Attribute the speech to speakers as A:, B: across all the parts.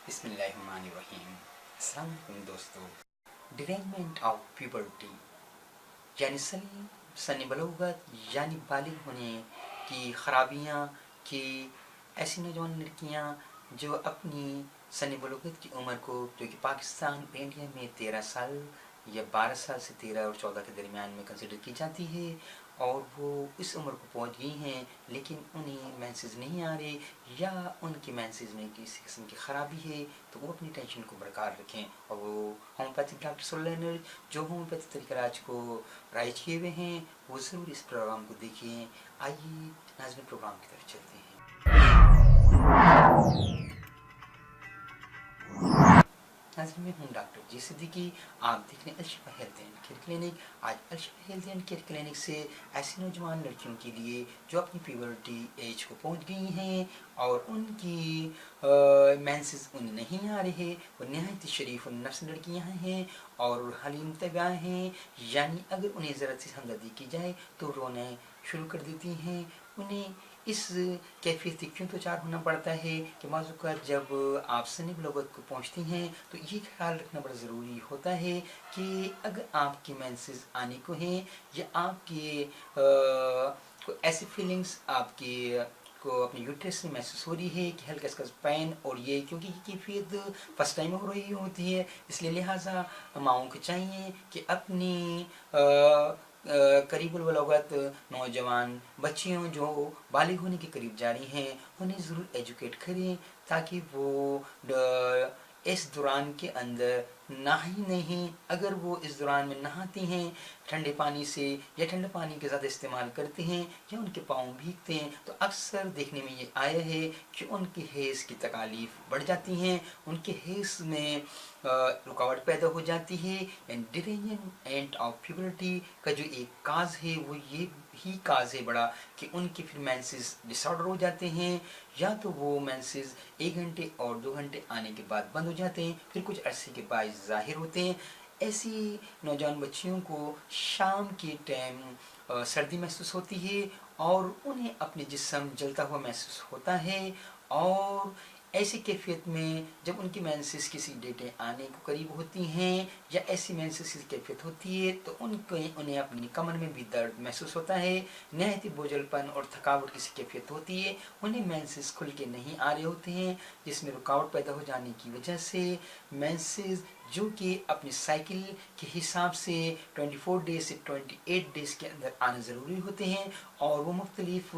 A: बिस्मिल्लाहिर्रहमानिर्रहीम। अस्सलाम वालेकुम दोस्तों। डिरेंजमेंट ऑफ प्यूबर्टी यानी सनी बलोगत यानी बालिग होने की खराबियाँ कि ऐसी नौजवान लड़कियाँ जो अपनी सनी बलोगत की उम्र को, जो कि पाकिस्तान और इंडिया में 13 साल या 12 साल से 13 और 14 के दरमियान में कंसिडर की जाती है, और वो इस उम्र को पहुंच गई हैं लेकिन उन्हें मेंसेस नहीं आ रहे या उनके मेंसेस में किसी किस्म की ख़राबी है, तो वो अपनी टेंशन को बरकरार रखें और वो होम्योपैथिक डॉक्टर सोलर जो होम्योपैथिक तरीक़े इलाज को राइज किए हुए हैं वो ज़रूर इस प्रोग्राम को देखिए। आइए नाज़रीन प्रोग्राम की तरफ चलते हैं। नाज़रीन, मैं हूँ डॉक्टर जी सिद्दीकी। आप देख रहे हैं अल-शिफा हेल्थ एंड केयर क्लिनिक। आज अल-शिफा हेल्थ एंड केयर क्लिनिक से ऐसी नौजवान लड़कियों के लिए जो अपनी प्यूबर्टी एज को पहुँच गई हैं और उनकी मेंसेस उन्हें नहीं आ रहे, वो नहायत शरीफ और नफ्स लड़कियाँ हैं और हलीम तबा हैं, यानी अगर उन्हें ज़रा सी हमदर्दी की जाए तो रोना शुरू कर देती हैं। उन्हें इस कैफियत से क्यों तो चार होना पड़ता है कि माज़ूक़ात जब आप सनी बलोगत को पहुँचती हैं तो ये ख्याल रखना बड़ा ज़रूरी होता है कि अगर आपके मेंसेस आने को हैं या आपके को ऐसी फीलिंग्स आपके को अपने यूट्रस में महसूस हो रही है कि हल्का इसका पेन, और ये क्योंकि ये कैफियत फर्स्ट टाइम हो रही होती है, इसलिए लिहाजा माओं को चाहिए कि अपनी करीबुल बलोगत नौजवान बच्चियों जो बालिग होने के करीब जा रही हैं उन्हें ज़रूर एजुकेट करें ताकि वो इस दौरान के अंदर ना ही नहीं, अगर वो इस दौरान में नहाती हैं ठंडे पानी से या ठंडे पानी के ज़्यादा इस्तेमाल करते हैं या उनके पाँव भीगते हैं तो अक्सर देखने में ये आया है कि उनके हेज़ की तकालीफ बढ़ जाती हैं, उनके हेज़ में रुकावट पैदा हो जाती है। एंड डिरेंजमेंट ऑफ प्यूबर्टी का जो एक काज है वो ये ही काज है बड़ा कि उनके फिर मेंसेस डिसऑर्डर हो जाते हैं, या तो वो मेंसेस 1 घंटे और 2 घंटे आने के बाद बंद हो जाते हैं, फिर कुछ अरसे के बाद ज़ाहिर होते हैं। ऐसी नौजवान बच्चियों को शाम के टाइम सर्दी महसूस होती है और उन्हें अपने जिस्म जलता हुआ महसूस होता है, और ऐसी कैफियत में जब उनकी मेंसेस किसी डेटें आने को करीब होती हैं या ऐसी मेंसेस की कैफियत होती है तो उन्हें अपनी कमर में भी दर्द महसूस होता है, नहायत बोझलपन और थकावट की कैफियत होती है, उन्हें मेंसेस खुल के नहीं आ रहे होते हैं, जिसमें रुकावट पैदा हो जाने की वजह से मेंसेस जो कि अपनी साइकिल के हिसाब से 24 डेज से 28 डेज़ के अंदर आने ज़रूरी होते हैं, और वो मुख्तलिफ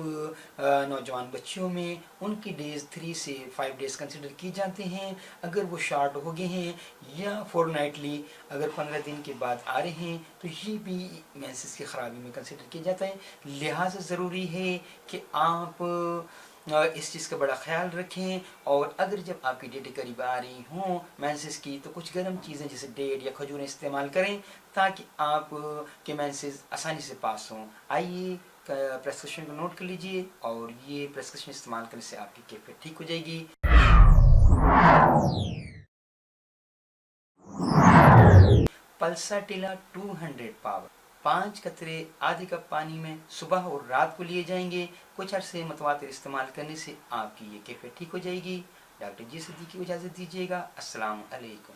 A: नौजवान बच्चियों में उनकी डेज़ 3 से 5 डेज़ कंसिडर की जाते हैं। अगर वो शार्ट हो गए हैं या फोरनाइटली अगर 15 दिन के बाद आ रहे हैं तो ये भी मेंसेस की ख़राबी में कंसिडर किया जाता है। लिहाजा ज़रूरी है कि आप इस चीज़ का बड़ा ख्याल रखें, और अगर जब आपकी डेटें करीब आ रही हों मेंसेस की तो कुछ गर्म चीज़ें जैसे डेट या खजूरें इस्तेमाल करें ताकि आप के मेंसेस आसानी से पास हों। आइए प्रेस्क्रिप्शन को नोट कर लीजिए और ये प्रेस्क्रिप्शन इस्तेमाल करने से आपकी कैफियत ठीक हो जाएगी। पल्साटिला 200 पावर 5 कतरे आधे कप पानी में सुबह और रात को लिए जाएंगे। कुछ अरसे मतवातिर इस्तेमाल करने से आपकी ये कैफियत ठीक हो जाएगी। डॉक्टर जी सिद्दीकी को इजाज़त दीजिएगा। अस्सलाम अलैकुम।